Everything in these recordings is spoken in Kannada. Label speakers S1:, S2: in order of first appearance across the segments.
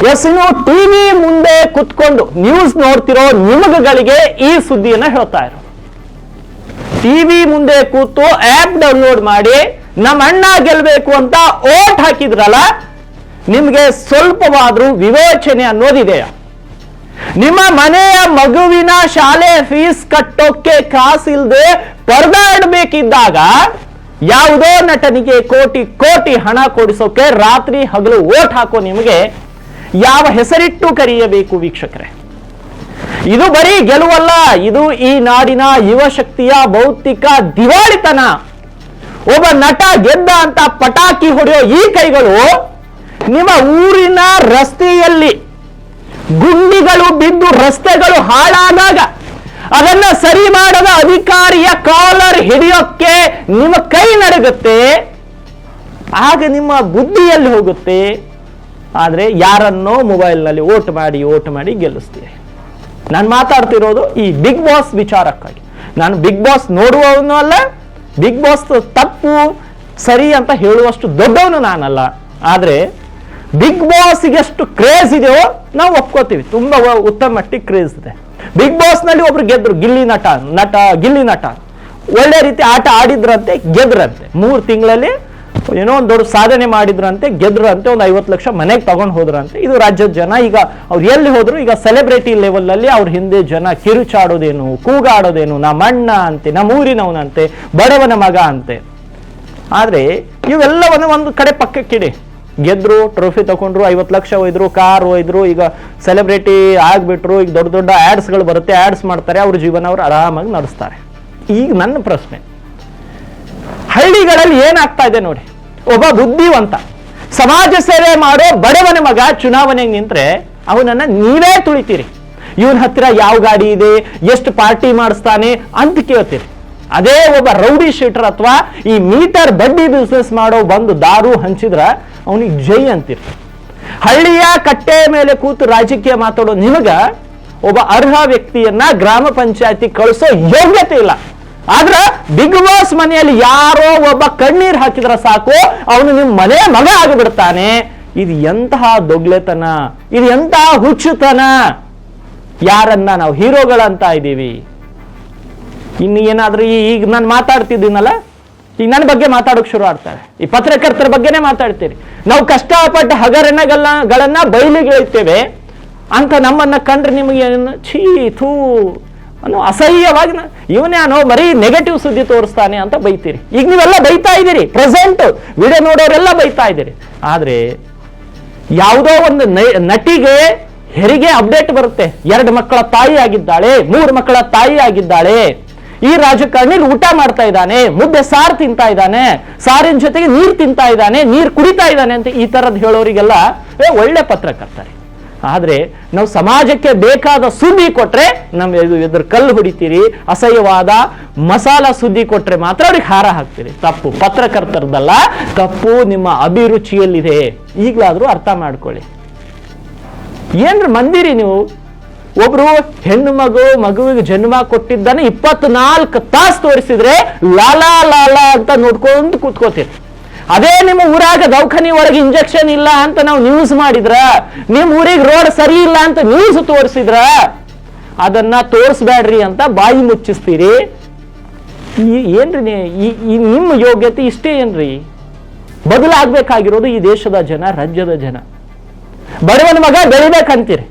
S1: ಎಸ್, ಇನ್ನು ಟಿವಿ ಮುಂದೆ ಕುತ್ಕೊಂಡು ನ್ಯೂಸ್ ನೋಡ್ತಿರೋ ನಿಮಗಳಿಗೆ ಈ ಸುದ್ದಿಯನ್ನ ಹೇಳ್ತಾ ಇರೋ, ಟಿವಿ ಮುಂದೆ ಕೂತು ಆಪ್ ಡೌನ್ಲೋಡ್ ಮಾಡಿ ನಮ್ಮ ಅಣ್ಣ ಗೆಲ್ಬೇಕು ಅಂತ ಓಟ್ ಹಾಕಿದ್ರಲ್ಲ, ನಿಮ್ಗೆ ಸ್ವಲ್ಪವಾದ್ರೂ ವಿವೇಚನೆ ಅನ್ನೋದಿದೆಯಾ? ನಿಮ್ಮ ಮನೆಯ ಮಗುವಿನ ಶಾಲೆ ಫೀಸ್ ಕಟ್ಟೋಕೆ ಕಾಸಿಲ್ದೆ ಪರದಾಡಬೇಕಿದ್ದಾಗ ಯಾವುದೋ ನಟನಿಗೆ ಕೋಟಿ ಕೋಟಿ ಹಣ ಕೊಡಿಸೋಕೆ ರಾತ್ರಿ ಹಗಲು ಓಟ್ ಹಾಕೋ ನಿಮಗೆ ಯಾವ ಹೆಸರಿಟ್ಟು ಕರೆಯಬೇಕು ವೀಕ್ಷಕರೇ? ಇದು ಬರೀ ಗೆಲುವಲ್ಲ, ಇದು ಈ ನಾಡಿನ ಯುವ ಶಕ್ತಿಯ ಭೌತಿಕ ದಿವಾಳಿತನ. ಒಬ್ಬ ನಟ ಗೆದ್ದ ಅಂತ ಪಟಾಕಿ ಹೊಡೆಯೋ ಈ ಕೈಗಳು ನಿಮ್ಮ ಊರಿನ ರಸ್ತೆಯಲ್ಲಿ ಗುಂಡಿಗಳು ಬಿದ್ದು ರಸ್ತೆಗಳು ಹಾಳಾದಾಗ ಅದನ್ನ ಸರಿ ಮಾಡದ ಅಧಿಕಾರಿಯ ಕಾಲರ್ ಹಿಡಿಯೋಕ್ಕೆ ನಿಮ್ಮ ಕೈ ನಡಗುತ್ತೆ, ಆಗ ನಿಮ್ಮ ಬುದ್ಧಿಯಲ್ಲಿ ಹೋಗುತ್ತೆ. ಆದ್ರೆ ಯಾರನ್ನೋ ಮೊಬೈಲ್ನಲ್ಲಿ ಓಟ್ ಮಾಡಿ ಗೆಲ್ಲಿಸ್ತೀರಿ. ನಾನು ಮಾತಾಡ್ತಿರೋದು ಈ ಬಿಗ್ ಬಾಸ್ ವಿಚಾರಕ್ಕಾಗಿ. ನಾನು ಬಿಗ್ ಬಾಸ್ ನೋಡುವವನು ಅಲ್ಲ, ಬಿಗ್ ಬಾಸ್ ತಪ್ಪು ಸರಿ ಅಂತ ಹೇಳುವಷ್ಟು ದೊಡ್ಡವನು ನಾನಲ್ಲ. ಆದ್ರೆ ಬಿಗ್ ಬಾಸ್ಗೆ ಎಷ್ಟು ಕ್ರೇಜ್ ಇದೆಯೋ ನಾವು ಒಪ್ಕೋತೀವಿ, ತುಂಬಾ ಉತ್ತಮ ಮಟ್ಟಿಗೆ ಕ್ರೇಜ್ ಇದೆ. ಬಿಗ್ ಬಾಸ್ ನಲ್ಲಿ ಒಬ್ರು ಗೆದ್ರು, ಗಿಲ್ಲಿ ನಟ ಒಳ್ಳೆ ರೀತಿ ಆಟ ಆಡಿದ್ರಂತೆ, ಗೆದ್ರಂತೆ. 3 ತಿಂಗಳಲ್ಲಿ ಏನೋ ಒಂದು ದೊಡ್ಡ ಸಾಧನೆ ಮಾಡಿದ್ರಂತೆ, ಗೆದ್ರಂತೆ. ಒಂದು 50 ಲಕ್ಷ ಮನೆಗೆ ತಗೊಂಡು ಹೋದ್ರಂತೆ. ಇದು ರಾಜ್ಯದ ಜನ ಈಗ ಅವ್ರು ಎಲ್ಲಿ ಹೋದ್ರು ಈಗ ಸೆಲೆಬ್ರಿಟಿ ಲೆವೆಲ್ ಅಲ್ಲಿ ಅವ್ರ ಹಿಂದೆ ಜನ ಕಿರುಚಾಡೋದೇನು, ಕೂಗಾಡೋದೇನು, ನಮ್ಮ ಅಣ್ಣ ಅಂತೆ, ನಮ್ಮ ಊರಿನವನಂತೆ, ಬಡವನ ಮಗ ಅಂತೆ. ಆದ್ರೆ ಇವೆಲ್ಲವನ್ನು ಒಂದು ಕಡೆ ಪಕ್ಕಕ್ಕಿಡಿ. ಗೆದ್ರು, ಟ್ರೋಫಿ ತಗೊಂಡ್ರು, 50 ಲಕ್ಷ ಒಯ್ದ್ರು, ಕಾರ್ ಒಯ್ದ್ರು, ಈಗ ಸೆಲೆಬ್ರಿಟಿ ಆಗ್ಬಿಟ್ರು, ಈಗ ದೊಡ್ಡ ದೊಡ್ಡ ಆಡ್ಸ್ಗಳು ಬರುತ್ತೆ, ಆಡ್ಸ್ ಮಾಡ್ತಾರೆ, ಅವ್ರ ಜೀವನ ಅವ್ರು ಆರಾಮಾಗಿ ನಡೆಸ್ತಾರೆ. ಈಗ ನನ್ನ ಪ್ರಶ್ನೆ, ಹಳ್ಳಿಗಳಲ್ಲಿ ಏನಾಗ್ತಾ ಇದೆ ನೋಡಿ. ಒಬ್ಬ ಬುದ್ಧಿವಂತ ಸಮಾಜ ಸೇವೆ ಮಾಡೋ ಬಡವನ ಮಗ ಚುನಾವಣೆಗೆ ನಿಂತ್ರೆ ಅವನನ್ನ ನೀವೇ ತುಳಿತೀರಿ. ಇವನ್ ಹತ್ತಿರ ಯಾವ ಗಾಡಿ ಇದೆ, ಎಷ್ಟು ಪಾರ್ಟಿ ಮಾಡಿಸ್ತಾನೆ ಅಂತ ಕೇಳ್ತೀರಿ. ಅದೇ ಒಬ್ಬ ರೌಡಿ ಶೀಟರ್ ಅಥವಾ ಈ ಮೀಟರ್ ಬಡ್ಡಿ ಬಿಸ್ನೆಸ್ ಮಾಡೋ ಬಂದು ದಾರು ಹಂಚಿದ್ರ ಅವನಿಗೆ ಜೈ ಅಂತೀರಿ. ಹಳ್ಳಿಯ ಕಟ್ಟೆ ಮೇಲೆ ಕೂತು ರಾಜಕೀಯ ಮಾತಾಡೋ ನಿಮಗ ಒಬ್ಬ ಅರ್ಹ ವ್ಯಕ್ತಿಯನ್ನ ಗ್ರಾಮ ಪಂಚಾಯತಿ ಕಳಿಸೋ ಯೋಗ್ಯತೆ ಇಲ್ಲ. ಆದ್ರ ಬಿಗ್ ಬಾಸ್ ಮನೆಯಲ್ಲಿ ಯಾರೋ ಒಬ್ಬ ಕಣ್ಣೀರ್ ಹಾಕಿದ್ರ ಸಾಕು, ಅವನು ನಿಮ್ಮ ಮನೆ ಮಗ ಆಗಿಬಿಡ್ತಾನೆ. ಇದು ಎಂತಹ ದೊಗ್ಲೆತನ, ಇದು ಎಂತಹ ಹುಚ್ಚುತನ. ಯಾರನ್ನ ನಾವು ಹೀರೋಗಳಂತ ಇದ್ದೀವಿ. ಇನ್ನು ಏನಾದ್ರೂ ಈಗ ನಾನು ಮಾತಾಡ್ತಿದ್ದೀನಲ್ಲ, ಈಗ ನನ್ನ ಬಗ್ಗೆ ಮಾತಾಡೋಕೆ ಶುರು ಆಗ್ತಾರೆ. ಈ ಪತ್ರಕರ್ತರ ಬಗ್ಗೆನೇ ಮಾತಾಡ್ತೀರಿ. ನಾವು ಕಷ್ಟಪಟ್ಟು ಹಗರಣಗಳನ್ನ ಬಯಲಿಗಿಳಿತೇವೆ ಅಂತ ನಮ್ಮನ್ನ ಕಂಡ್ರೆ ನಿಮಗೆ ಛೀ ಥೂ ಅನ್ನೋ ಅಸಹ್ಯವಾಗಿ ಇವನ್ಯಾನೋ ಬರೀ ನೆಗೆಟಿವ್ ಸುದ್ದಿ ತೋರಿಸ್ತಾನೆ ಅಂತ ಬೈತೀರಿ. ಈಗ ನೀವೆಲ್ಲ ಬೈತಾ ಇದ್ದೀರಿ, ಪ್ರೆಸೆಂಟ್ ವಿಡಿಯೋ ನೋಡೋರೆಲ್ಲ ಬೈತಾ ಇದ್ದೀರಿ. ಆದ್ರೆ ಯಾವುದೋ ಒಂದು ನಟಿಗೆ ಹೆರಿಗೆ ಅಪ್ಡೇಟ್ ಬರುತ್ತೆ, 2 ಮಕ್ಕಳ ತಾಯಿ ಆಗಿದ್ದಾಳೆ, 3 ಮಕ್ಕಳ ತಾಯಿ ಆಗಿದ್ದಾಳೆ, ಈ ರಾಜಕಾರಣಿ ಊಟ ಮಾಡ್ತಾ ಇದ್ದಾನೆ, ಮುದ್ದೆ ಸಾರು ತಿಂತಾ ಇದ್ದಾನೆ, ಸಾರಿನ ಜೊತೆಗೆ ನೀರು ತಿಂತಾ ಇದ್ದಾನೆ, ನೀರು ಕುಡಿತಾ ಇದ್ದಾನೆ ಅಂತ ಈ ತರದ್ ಹೇಳೋರಿಗೆಲ್ಲ ಒಳ್ಳೆ ಪತ್ರಕರ್ತರೆ. ಆದ್ರೆ ನಾವು ಸಮಾಜಕ್ಕೆ ಬೇಕಾದ ಸುದ್ದಿ ಕೊಟ್ರೆ ಎದುರು ಕಲ್ಲು ಹೊಡಿತೀರಿ, ಅಸಹ್ಯವಾದ ಮಸಾಲ ಸುದ್ದಿ ಕೊಟ್ರೆ ಮಾತ್ರ ಅವ್ರಿಗೆ ಹಾರ ಹಾಕ್ತೀರಿ. ತಪ್ಪು ಪತ್ರಕರ್ತರದಲ್ಲ, ತಪ್ಪು ನಿಮ್ಮ ಅಭಿರುಚಿಯಲ್ಲಿದೆ. ಈಗಲಾದ್ರೂ ಅರ್ಥ ಮಾಡ್ಕೊಳ್ಳಿ. ಏನ್ರಿ ಮಂದಿರಿ ನೀವು? ಒಬ್ರು ಹೆಣ್ಣು ಮಗುವಿಗೆ ಜನ್ಮ ಕೊಟ್ಟಿದ್ದಾನೆ 24 ತಾಸು ತೋರಿಸಿದ್ರೆ ಲಾಲಾ ಲಾಲಾ ಅಂತ ನೋಡ್ಕೊಂಡು ಕೂತ್ಕೋತೀರಿ. ಅದೇ ನಿಮ್ಮ ಊರಾಗ ದವಾಖಾನೆ ಒಳಗೆ ಇಂಜೆಕ್ಷನ್ ಇಲ್ಲ ಅಂತ ನಾವು ನ್ಯೂಸ್ ಮಾಡಿದ್ರ, ನಿಮ್ ಊರಿಗೆ ರೋಡ್ ಸರಿ ಇಲ್ಲ ಅಂತ ನ್ಯೂಸ್ ತೋರಿಸಿದ್ರ, ಅದನ್ನ ತೋರಿಸ್ಬೇಡ್ರಿ ಅಂತ ಬಾಯಿ ಮುಚ್ಚಿಸ್ತೀರಿ. ಏನ್ರಿ ನಿಮ್ಮ ಯೋಗ್ಯತೆ ಇಷ್ಟೇ ಏನ್ರಿ? ಬದಲಾಗ್ಬೇಕಾಗಿರೋದು ಈ ದೇಶದ ಜನ, ರಾಜ್ಯದ ಜನ. ಬಡವನ ಮಗ ಬೆಳಿಬೇಕಂತೀರಿ.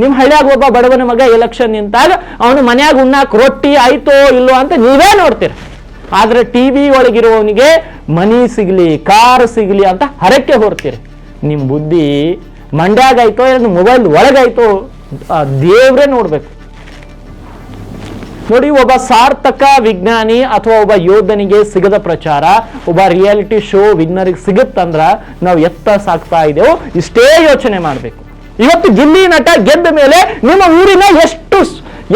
S1: ನಿಮ್ ಹಳ್ಳಿಯಾಗ ಒಬ್ಬ ಬಡವನ ಮಗ ಎಲೆಕ್ಷನ್ ನಿಂತಾಗ ಅವನು ಮನ್ಯಾಗ ಉಣ್ಣಾಕ್ ರೊಟ್ಟಿ ಆಯ್ತೋ ಇಲ್ಲೋ ಅಂತ ನೀವೇ ನೋಡ್ತೀರಿ. ಆದ್ರೆ ಟಿವಿ ಒಳಗಿರುವವನಿಗೆ ಮನಿ ಸಿಗ್ಲಿ, ಕಾರ್ ಸಿಗ್ಲಿ ಅಂತ ಹರಕೆ ಹೊರ್ತೀರಿ. ನಿಮ್ ಬುದ್ಧಿ ಮಂಡ್ಯಾಗಾಯ್ತೋ ಮೊಬೈಲ್ ಒಳಗಾಯ್ತೋ ದೇವ್ರೇ ನೋಡ್ಬೇಕು. ನೋಡಿ, ಒಬ್ಬ ಸಾರ್ಥಕ ವಿಜ್ಞಾನಿ ಅಥವಾ ಒಬ್ಬ ಯೋಧನಿಗೆ ಸಿಗದ ಪ್ರಚಾರ ಒಬ್ಬ ರಿಯಾಲಿಟಿ ಶೋ ವಿನ್ನರ್ಗೆ ಸಿಗುತ್ತಂದ್ರ ನಾವು ಎತ್ತ ಸಾಕ್ತಾ ಇದ್ದೇವೋ ಇಷ್ಟೇ ಯೋಚನೆ ಮಾಡ್ಬೇಕು. ಇವತ್ತು ಗಿಲ್ಲಿ ನಟ ಗೆದ್ದ ಮೇಲೆ ನಿಮ್ಮ ಊರಿನ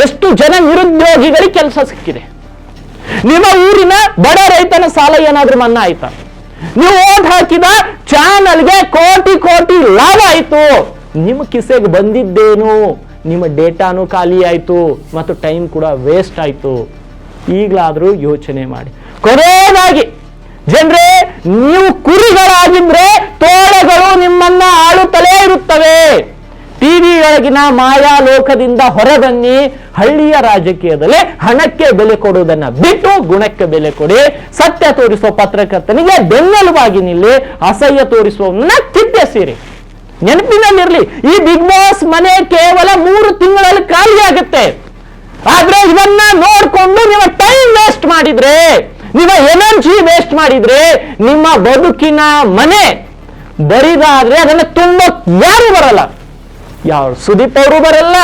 S1: ಎಷ್ಟು ಜನ ನಿರುದ್ಯೋಗಿಗಳಿಗೆ ಕೆಲಸ ಸಿಕ್ಕಿದೆ. ನಿಮ್ಮ ಊರಿನ ಬಡ ರೈತನ ಸಾಲ ಏನಾದ್ರೂ ಮನ್ನಾ ಆಯ್ತಾ? ನೀವು ಓಟ್ ಹಾಕಿದ ಚಾನಲ್ಗೆ ಕೋಟಿ ಕೋಟಿ ಲಾಭ ಆಯ್ತು. ನಿಮ್ಮ ಕಿಸೆಗೆ ಬಂದಿದ್ದೇನು? ನಿಮ್ಮ ಡೇಟಾನು ಖಾಲಿ ಆಯ್ತು ಮತ್ತು ಟೈಮ್ ಕೂಡ ವೇಸ್ಟ್ ಆಯ್ತು. ಈಗಲಾದ್ರೂ ಯೋಚನೆ ಮಾಡಿ. ಕೊನೆಯದಾಗಿ ಜನರೇ, ನೀವು ಕುರಿಗಳಾಗಿದ್ರೆ ತೋಳಗಳು ನಿಮ್ಮನ್ನ ಆಳುತ್ತಲೇ ಇರುತ್ತವೆ. ಒಳಗಿನ ಮಾಯಾ ಲೋಕದಿಂದ ಹೊರಬನ್ನಿ. ಹಳ್ಳಿಯ ರಾಜಕೀಯದಲ್ಲಿ ಹಣಕ್ಕೆ ಬೆಲೆ ಕೊಡುವುದನ್ನ ಬಿಟ್ಟು ಗುಣಕ್ಕೆ ಬೆಲೆ ಕೊಡಿ. ಸತ್ಯ ತೋರಿಸುವ ಪತ್ರಕರ್ತನಿಗೆ ಬೆನ್ನೆಲುಬಾಗಿ ನಿಲ್ಲಿ, ಅಸಹ್ಯ ತೋರಿಸುವವನ್ನ ಕಿತ್ತೆಸೀರಿ. ನೆನಪಿನಲ್ಲಿರ್ಲಿ, ಈ ಬಿಗ್ ಬಾಸ್ ಮನೆ ಕೇವಲ 3 ತಿಂಗಳಲ್ಲಿ ಖಾಲಿ ಆಗುತ್ತೆ. ಆದ್ರೆ ಇದನ್ನ ನೋಡ್ಕೊಂಡು ನೀವು ಟೈಮ್ ವೇಸ್ಟ್ ಮಾಡಿದ್ರೆ, ನಿಮ್ಮ ಎನರ್ಜಿ ವೇಸ್ಟ್ ಮಾಡಿದ್ರೆ, ನಿಮ್ಮ ಬದುಕಿನ ಮನೆ ಬರಿದಾದ್ರೆ ಅದನ್ನ ತುಂಬಾ ಯಾರು ಬರಲ್ಲ. ಯಾವ ಸುದೀಪ್ ಅವರು ಬರಲ್ಲ,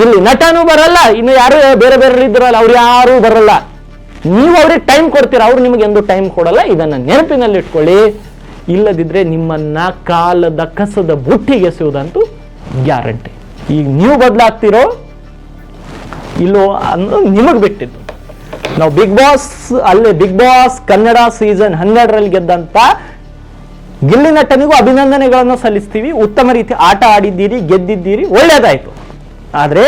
S1: ಇಲ್ಲಿ ನಟನೂ ಬರಲ್ಲ, ಇನ್ನು ಯಾರು ಬೇರೆ ಬೇರೆ ಇದ್ರಲ್ಲ ಅವ್ರು ಯಾರು ಬರಲ್ಲ. ನೀವು ಅವ್ರಿಗೆ ಟೈಮ್ ಕೊಡ್ತೀರಾ, ಅವ್ರು ನಿಮಗೆ ಎಂದು ಟೈಮ್ ಕೊಡಲ್ಲ. ಇದನ್ನ ನೆನಪಿನಲ್ಲಿ ಇಟ್ಕೊಳ್ಳಿ. ಇಲ್ಲದಿದ್ರೆ ನಿಮ್ಮನ್ನ ಕಾಲದ ಕಸದ ಬುಟ್ಟಿಗೆ ಎಸೆಯುವುದಂತೂ ಗ್ಯಾರಂಟಿ. ಈಗ ನೀವು ಬದಲಾಗ್ತಿರೋ ಇಲ್ಲೋ ಅನ್ನೋದು ನಿಮಗೆ ಬಿಟ್ಟಿದ್ದು. ನಾವು Bigg Boss Bigg Boss Kannada season 12ರಲ್ಲಿ ಗೆದ್ದಂತ ಗಿಲ್ಲಿ ನಟನಿಗೂ ಅಭಿನಂದನೆಗಳನ್ನು ಸಲ್ಲಿಸ್ತೀವಿ. ಉತ್ತಮ ರೀತಿ ಆಟ ಆಡಿದ್ದೀರಿ, ಗೆದ್ದಿದ್ದೀರಿ, ಒಳ್ಳೇದಾಯ್ತು. ಆದ್ರೆ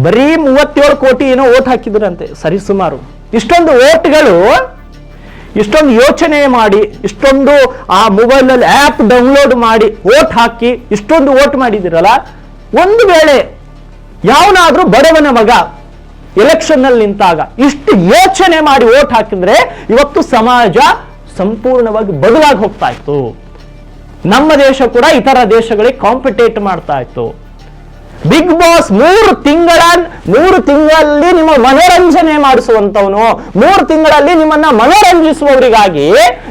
S1: ಬರೀ 37 ಕೋಟಿ ಏನೋ ಓಟ್ ಹಾಕಿದ್ರಂತೆ ಸರಿಸುಮಾರು. ಇಷ್ಟೊಂದು ಓಟ್ಗಳು, ಇಷ್ಟೊಂದು ಯೋಚನೆ ಮಾಡಿ, ಇಷ್ಟೊಂದು ಆ ಮೊಬೈಲಲ್ಲಿ ಆಪ್ ಡೌನ್ಲೋಡ್ ಮಾಡಿ ಓಟ್ ಹಾಕಿ ಇಷ್ಟೊಂದು ಓಟ್ ಮಾಡಿದಿರಲ್ಲ, ಒಂದು ವೇಳೆ ಯಾವನಾದ್ರೂ ಬಡವನ ಮಗ ಎಲೆಕ್ಷನ್ ನಲ್ಲಿ ನಿಂತಾಗ ಇಷ್ಟು ಯೋಚನೆ ಮಾಡಿ ಓಟ್ ಹಾಕಿದ್ರೆ ಇವತ್ತು ಸಮಾಜ ಸಂಪೂರ್ಣವಾಗಿ ಬದಲಾಗಿ ಹೋಗ್ತಾ ಇತ್ತು. ನಮ್ಮ ದೇಶ ಕೂಡ ಇತರ ದೇಶಗಳಿಗೆ ಕಾಂಪಿಟೇಟ್ ಮಾಡ್ತಾ ಇತ್ತು. ಬಿಗ್ ಬಾಸ್ 3 ತಿಂಗಳಲ್ಲಿ ನಿಮ್ಮ ಮನೋರಂಜನೆ ಮಾಡಿಸುವಂತವನು, 3 ತಿಂಗಳಲ್ಲಿ ನಿಮ್ಮನ್ನ ಮನೋರಂಜಿಸುವವರಿಗಾಗಿ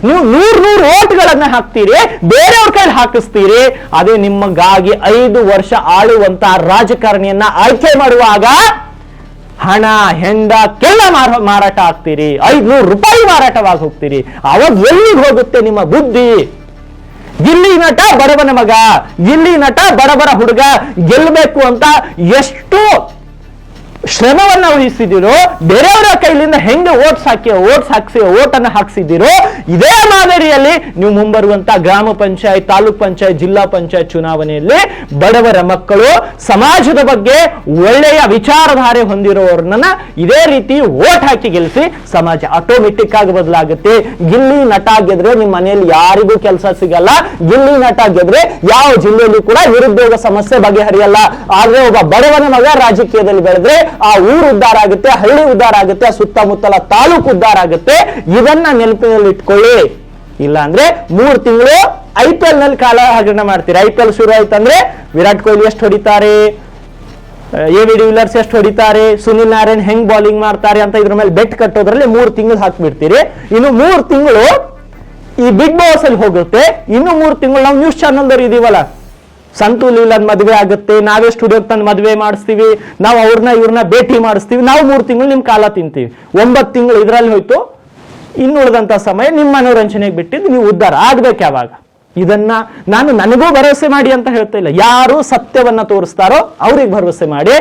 S1: ನೀವು 100 ಓಟ್ಗಳನ್ನ ಹಾಕ್ತೀರಿ, ಬೇರೆಯವ್ರ ಕೈಲಿ ಹಾಕಿಸ್ತೀರಿ. ಅದೇ ನಿಮಗಾಗಿ 5 ವರ್ಷ ಆಳುವಂತ ರಾಜಕಾರಣಿಯನ್ನ ಆಯ್ಕೆ ಮಾಡುವಾಗ ಹಣ ಹೆಂಡಕ್ಕೆಲ್ಲ ಮಾರಾಟ ಆಗ್ತೀರಿ, 500 ರೂಪಾಯಿ ಮಾರಾಟವಾಗಿ ಹೋಗ್ತೀರಿ. ಅವಾಗ ಎಲ್ಲಿಗೆ ಹೋಗುತ್ತೆ ನಿಮ್ಮ ಬುದ್ಧಿ? ಗಿಲ್ಲಿ ನಟ ಬಡವನ ಮಗ, ಗಿಲ್ಲಿ ನಟ ಬಡವರ ಹುಡುಗ, ಗೆಲ್ಲಬೇಕು ಅಂತ ಎಷ್ಟು ಶ್ರಮವನ್ನ ವಹಿಸಿದಿರೋ, ಬೇರೆಯವರ ಕೈಲಿಂದ ಹೆಂಗೆ ಓಟನ್ನ ಹಾಕ್ಸಿದಿರೋ, ಇದೇ ಮಾದರಿಯಲ್ಲಿ ನೀವು ಮುಂಬರುವಂತ ಗ್ರಾಮ ಪಂಚಾಯತ್, ತಾಲೂಕ್ ಪಂಚಾಯತ್, ಜಿಲ್ಲಾ ಪಂಚಾಯತ್ ಚುನಾವಣೆಯಲ್ಲಿ ಬಡವರ ಮಕ್ಕಳು, ಸಮಾಜದ ಬಗ್ಗೆ ಒಳ್ಳೆಯ ವಿಚಾರಧಾರೆ ಹೊಂದಿರೋರನ್ನ ಇದೇ ರೀತಿ ಓಟ್ ಹಾಕಿ ಗೆಲ್ಲಿಸಿ ಸಮಾಜ ಆಟೋಮೆಟಿಕ್ ಆಗಿ ಬದಲಾಗುತ್ತೆ. ಗಿಲ್ಲಿ ನಟ ಗೆದ್ರೆ ನಿಮ್ಮ ಮನೆಯಲ್ಲಿ ಯಾರಿಗೂ ಕೆಲಸ ಸಿಗಲ್ಲ. ಗಿಲ್ಲಿ ನಟ ಗೆದ್ರೆ ಯಾವ ಜಿಲ್ಲೆಯಲ್ಲಿ ಕೂಡ ನಿರುದ್ಯೋಗ ಸಮಸ್ಯೆ ಬಗೆಹರಿಯಲ್ಲ. ಆದ್ರೆ ಒಬ್ಬ ಬಡವನ ಮಗ ರಾಜಕೀಯದಲ್ಲಿ ಬೆಳೆದ್ರೆ ಆ ಊರು ಉದ್ಧಾರ ಆಗುತ್ತೆ, ಹಳ್ಳಿ ಉದ್ಧಾರ ಆಗುತ್ತೆ, ಸುತ್ತಮುತ್ತಲ ತಾಲೂಕು ಉದ್ಧಾರ ಆಗುತ್ತೆ. ಇದನ್ನ ನೆನಪಿನಲ್ಲಿ ಇಟ್ಕೊಳ್ಳಿ. ಇಲ್ಲ ಅಂದ್ರೆ 3 ತಿಂಗಳು IPL ನಲ್ಲಿ ಕಾಲ ಹಗರಣ ಮಾಡ್ತೀರಿ. IPL ಶುರು ಆಯ್ತಂದ್ರೆ ವಿರಾಟ್ ಕೊಹ್ಲಿ ಎಷ್ಟು ಹೊಡಿತಾರೆ, AB ಡಿ ವಿಲಿಯರ್ಸ್ ಎಷ್ಟು ಹೊಡಿತಾರೆ, ಸುನಿಲ್ ನಾರಾಯಣ್ ಹೆಂಗ್ ಬೌಲಿಂಗ್ ಮಾಡ್ತಾರೆ ಅಂತ ಇದ್ರ ಮೇಲೆ ಬೆಟ್ ಕಟ್ಟೋದ್ರಲ್ಲಿ 3 ತಿಂಗಳು ಹಾಕ್ಬಿಡ್ತೀರಿ. ಇನ್ನು 3 ತಿಂಗಳು ಈ ಬಿಗ್ ಬಾಸ್ ಅಲ್ಲಿ ಹೋಗುತ್ತೆ. ಇನ್ನು 3 ತಿಂಗಳು ನಾವು ನ್ಯೂಸ್ ಚಾನಲ್ದವ್ರು ಇದೀವಲ್ಲ, ಸಂತು ಲೀಲನ್ ಮದುವೆ ಆಗುತ್ತೆ, ನಾವೇ ಸ್ಟುಡಿಯೋಗೆ ತಂದು ಮದುವೆ ಮಾಡಿಸ್ತೀವಿ, ನಾವು ಇವ್ರನ್ನ ಭೇಟಿ ಮಾಡಿಸ್ತೀವಿ, ನಾವು 3 ತಿಂಗಳು ನಿಮ್ ಕಾಲ ತಿಂತೀವಿ. 9 ತಿಂಗಳು ಇದ್ರಲ್ಲಿ ಹೋಯ್ತು. ಇನ್ನು ಉಳಿದಂತ ಸಮಯ ನಿಮ್ಮ ಮನೋರಂಜನೆಗೆ ಬಿಟ್ಟಿದ್ದು, ನೀವು ಉದ್ಧಾರ ಆಗ್ಬೇಕು ಯಾವಾಗ. ಇದನ್ನ ನಾನು ನನಗೂ ಭರವಸೆ ಮಾಡಿ ಅಂತ ಹೇಳ್ತಾ ಇಲ್ಲ. ಯಾರು ಸತ್ಯವನ್ನ ತೋರಿಸ್ತಾರೋ ಅವ್ರಿಗೆ ಭರವಸೆ ಮಾಡಿ,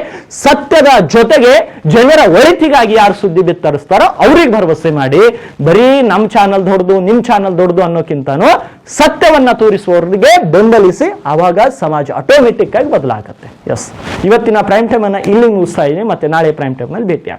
S1: ಸತ್ಯದ ಜೊತೆಗೆ ಜನರ ಒಳಿತಿಗಾಗಿ ಯಾರು ಸುದ್ದಿ ಬಿತ್ತರಿಸ್ತಾರೋ ಅವ್ರಿಗೆ ಭರವಸೆ ಮಾಡಿ. ಬರೀ ನಮ್ ಚಾನಲ್ ದೊಡ್ಡದು, ನಿಮ್ ಚಾನಲ್ ದೊಡ್ಡದು ಅನ್ನೋಕ್ಕಿಂತಾನು ಸತ್ಯವನ್ನ ತೋರಿಸುವವರಿಗೆ ಬೆಂಬಲಿಸಿ, ಆವಾಗ ಸಮಾಜ ಆಟೋಮೆಟಿಕ್ ಆಗಿ ಬದಲಾಗುತ್ತೆ. ಎಸ್, ಇವತ್ತಿನ ಪ್ರೈಮ್ ಟೈಮ್ ಅನ್ನ ಇಲ್ಲಿ ಮುಗಿಸ್ತಾ ಇದ್ದೀನಿ. ಮತ್ತೆ ನಾಳೆ ಪ್ರೈಮ್ ಟೈಮ್ ನಲ್ಲಿ ಭೇಟಿ